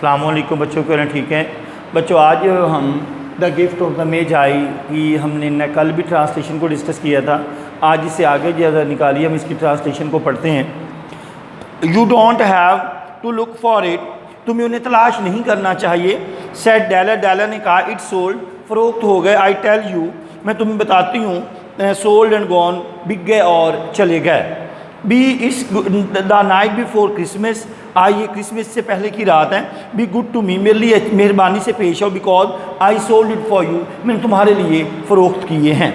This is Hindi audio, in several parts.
अस्सलाम वालेकुम बच्चों को ठीक है बच्चों। आज हम द गिफ्ट ऑफ द मेजाई की हमने कल भी ट्रांसलेशन को डिस्कस किया था। आज इससे आगे ज़्यादा निकालिए, हम इसकी ट्रांसलेशन को पढ़ते हैं। You don't have to look for it, तुम्हें उन्हें तलाश नहीं करना चाहिए। सेड डैला, डैला ने कहा इट्स सोल्ड, फ़रोख्त हो गए। आई टेल यू, मैं तुम्हें बताती हूँ। सोल्ड एंड गॉन, बिक गए और चले गए। Be it's the night before Christmas, आज ये क्रिसमस से पहले की रात है। बी गुड टू मी, मेरे लिए मेहरबानी से पेश आओ। Because I sold it for you, मैंने तुम्हारे लिए फ़रोख्त किए हैं।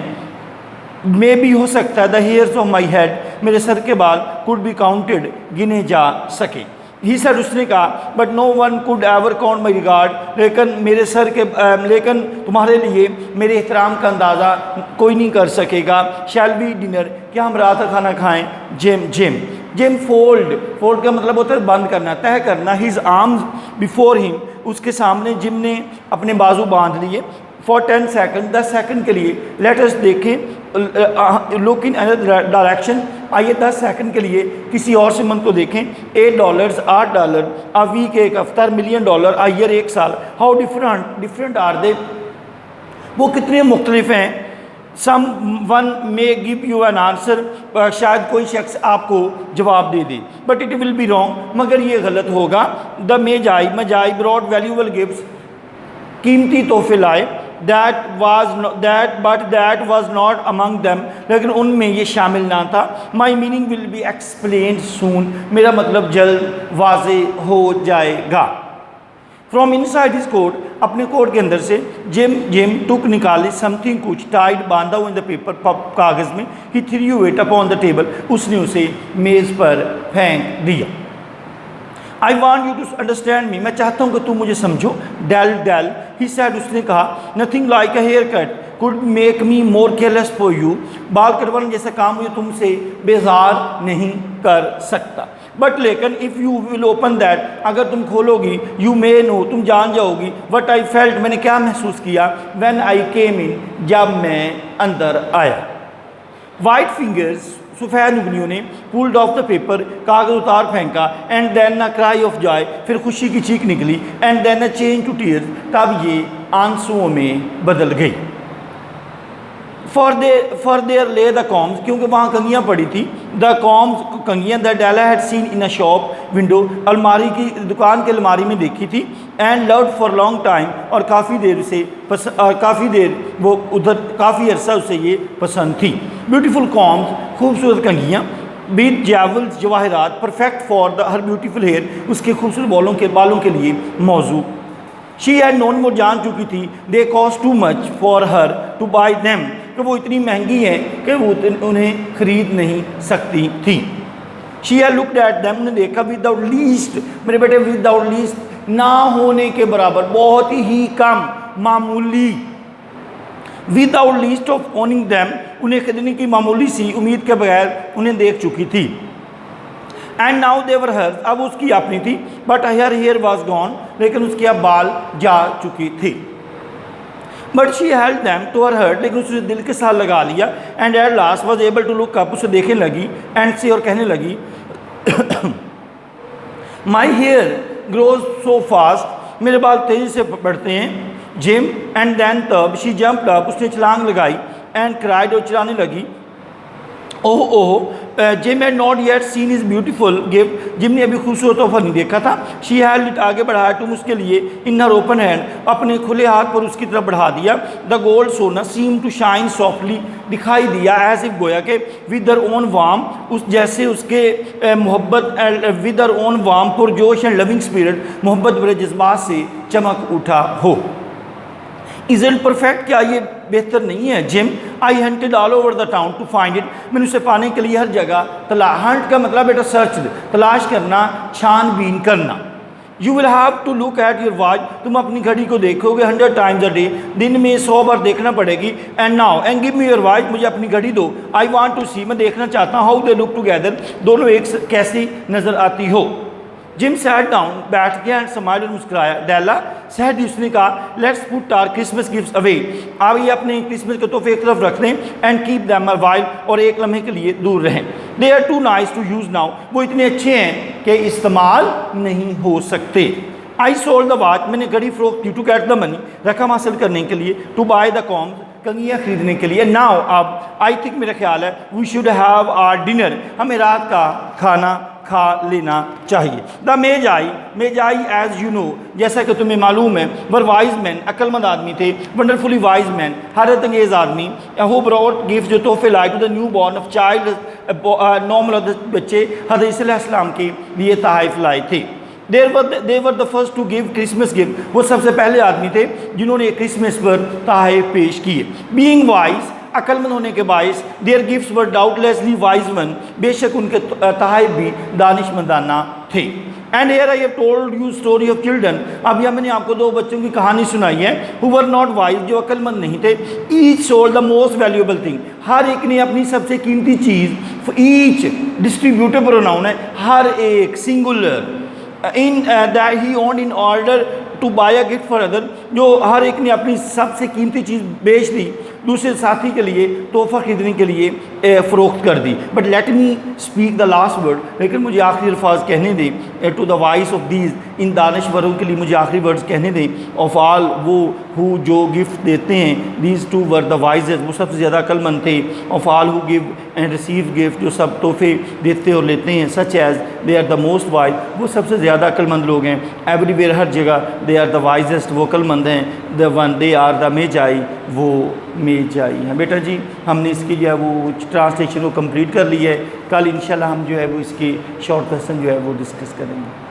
मे भी हो सकता है the hairs of my head, मेरे सर के बाल कुड बी काउंटेड, गिने जा सके। ही सर, उसने कहा but no one could ever count my regard, लेकिन मेरे सर के लेकिन तुम्हारे लिए मेरे एहतराम का अंदाज़ा कोई नहीं कर सकेगा। शैल बी डिनर, क्या हम रात का खाना खाएं। Gym gym gym fold, fold का मतलब होता है बंद करना, तह करना। हिज आर्म्स बिफोर हिम, उसके सामने जिम ने अपने बाजू बांध लिए। फॉर 10 सेकंड, 10 सेकंड के लिए। लेट अस देखें, लुक इन अदर डायरेक्शन, आइए 10 सेकंड के लिए किसी और सिमत को देखें। $8, $8, अ वीक एक हफ्ता, $1 मिलियन, अ ईयर एक साल। हाउ डिफरेंट आर दे, वो कितने मुख्तलिफ हैं। Someone may give you an answer, शायद कोई शख्स आपको जवाब दे दे। But it will be wrong, मगर ये गलत होगा। The Magi brought valuable gifts, कीमती तोहफे लाए। That was not among them, लेकिन उनमें ये शामिल ना था। My meaning will be explained soon, मेरा मतलब जल्द वाजे हो जाएगा। फ्रॉम इनसाइड हिज कोट, अपने कोट के अंदर से। जिम टुक, निकाली। समथिंग, कुछ। टाइड, बांधा हुआ इन द पेपर, कागज़ में। He threw it upon the table, उसने उसे मेज़ पर फेंक दिया। I want you to understand me, मैं चाहता हूँ कि तुम मुझे समझो। डेल, ही सैड, उसने कहा nothing like a hair cut could make me more careless for you, बाल कटवाने जैसा काम मुझे तुमसे बेजार नहीं कर सकता। बट लेकिन if you will open that, अगर तुम खोलोगी, यू मे नो, तुम जान जाओगी। वट आई फेल्ट, मैंने क्या महसूस किया। व्हेन आई केम इन, जब मैं अंदर आया। वाइट फिंगर्स, सफ़ेद उंगलियों ने। पुल्ड ऑफ द पेपर, कागज़ उतार फेंका। And then a cry of joy, फिर खुशी की चीख निकली। And then a change to tears, तब ये आंसुओं में बदल गई। For there lay the combs, क्योंकि वहाँ कंगियाँ पड़ी थी। द कॉम्स, कंगियाँ। The Della had seen in a shop window, अलमारी की दुकान के अलमारी में देखी थी। And loved for long time, और काफ़ी देर वो उधर काफ़ी अरसा उसे ये पसंद थी। ब्यूटीफुल कॉम्स, खूबसूरत कंगियाँ। बीट जैवल्स, जवाहरात। Perfect for the her beautiful hair, उसके खूबसूरत बालों के लिए मौजू। शी हैड नोन, वो जान चुकी थी। They cost too much for her to buy them, कि वो इतनी महंगी है कि वो उन्हें खरीद नहीं सकती थी। She had looked at them, ने देखा। विदाउट लीस्ट, मेरे बेटे, विदाउट लीस्ट, ना होने के बराबर, बहुत ही कम, मामूली। Without least of owning them, उन्हें खरीदने की मामूली सी उम्मीद के बगैर उन्हें देख चुकी थी। And now they were hers, अब उसकी अपनी थी। But her hair was gone, लेकिन उसके अब बाल जा चुकी थी। But she held them to her heart, लेकिन उसने दिल के साथ लगा लिया। And at last was able to look up, उसे देखने लगी। एंड से, और कहने लगी my hair grows so fast, मेरे बाल तेज़ी से बढ़ते हैं। जिम। एंड देन तब शी जम्प्ड अप, उसने छलांग लगाई। एंड क्राइड, और चिल्लाने लगी oh oh. Jim had not yet seen is beautiful gift, Jim ने अभी खूबसूरत तोहफा नहीं देखा था। शी हैड इट, आगे बढ़ाया। तुम उसके लिए। इन हर ओपन हैंड, अपने खुले हाथ पर उसकी तरफ बढ़ा दिया। द गोल्ड सोना सीम टू शाइन सॉफ्टली, दिखाई दिया। एज इफ, गोया के। विद दर ओन वार्म, उस जैसे उसके मोहब्बत, विद दर ओन वार्म पुरजोश एंड लविंग स्पिरिट, मोहब्बत भरे जज्बात से चमक उठा हो। इज़ंट परफेक्ट, क्या ये बेहतर नहीं है। Jim. I hunted all over the town to find it, मैंने उसे पाने के लिए हर जगह हंट का मतलब बेटा सर्च, तलाश करना, छानबीन करना। You will have to look at your watch, तुम अपनी घड़ी को देखोगे 100 टाइम्स अ डे, दिन में 100 बार देखना पड़ेगी। And now, and give me your watch, मुझे अपनी घड़ी दो। आई वॉन्ट टू सी, मैं देखना चाहता हूँ। हाउ दे लुक टुगेदर, दोनों एक कैसी नज़र आती हो। जिम सैट डाउन, बैठ गया। एंड स्माइल्ड, और मुस्कुराया। डेला सैड, उसने कहा let's put our Christmas gifts away, अब ये अपने क्रिसमस के तोहफे एक तरफ रख दें। And keep them a while, और एक लम्हे के लिए दूर रहें। They are too nice to use now, वो इतने अच्छे हैं कि इस्तेमाल नहीं हो सकते। आई सोल्ड द वॉच, मैंने घड़ी फ़रोख्त की, टू गेट द मनी, रकम हासिल करने के लिए, टू बाय द कॉम्स, कंघियाँ खरीदने के लिए। नाउ अब आई थिंक मेरा ख्याल है we should have our dinner, हमें रात का खाना खा लेना चाहिए। The Magi as you know, जैसा कि तुम्हें मालूम है, वर वाइज मैन, अक्लमंद आदमी थे, वंडरफुली वाइज मैन, हैरत अंगेज आदमी, हु ब्रॉट गिफ्ट, जो तोहफे लाए, to the newborn of child, नॉर्मल बच्चे हज़रत ईसा अलैहिस्सलाम के लिए तहाइफ लाए थे। They were the first to give Christmas gift, वो सबसे पहले आदमी थे जिन्होंने क्रिसमस पर तहाइफ पेश किए। बीइंग वाइज, अक्लमंद होने के बायस, their gifts were doubtlessly wise one, बेशक उनके तहाइफ भी दानिशमंदाना थे। And here I have told you story of children, अब यह मैंने आपको दो बच्चों की कहानी सुनाई है, हु वर नॉट वाइज, जो अक्लमंद नहीं थे। Each sold the most valuable thing, हर एक ने अपनी सबसे कीमती चीज़, ईच डिस्ट्रीब्यूटिव प्रोनाउन है, हर एक singular, in that he owned in order to buy a gift for other, जो हर एक ने अपनी सबसे कीमती चीज़ बेच दी, दूसरे साथी के लिए तोहफ़ा खरीदने के लिए फ़रोख्त कर दी। But let me speak the last word, लेकिन मुझे आखिरी अल्फाज कहने दें, to the voice of these, इन दानश्वरों के लिए मुझे आखिरी वर्ड्स कहने दें, ऑफ ऑल, वो हु जो गिफ्ट देते हैं, these two were the wisest, वो सबसे ज़्यादा अक्लमंद थे। Of all who give and receive gift, जो सब तोहफे देते और लेते हैं, such as they are the most wise, वो सबसे ज़्यादा अक्लमंद लोग हैं। एवरीवेयर, हर जगह, दे आर द वाइजेस्ट, वो अक्लमंद हैं। The one, they are the Magi, वो मेजाई हैं। बेटा जी हमने इसकी जो है वो ट्रांसलेशन को कंप्लीट कर ली है। कल इंशाल्लाह हम जो है वो इसकी शॉर्ट वर्जन जो है वो डिस्कस करेंगे।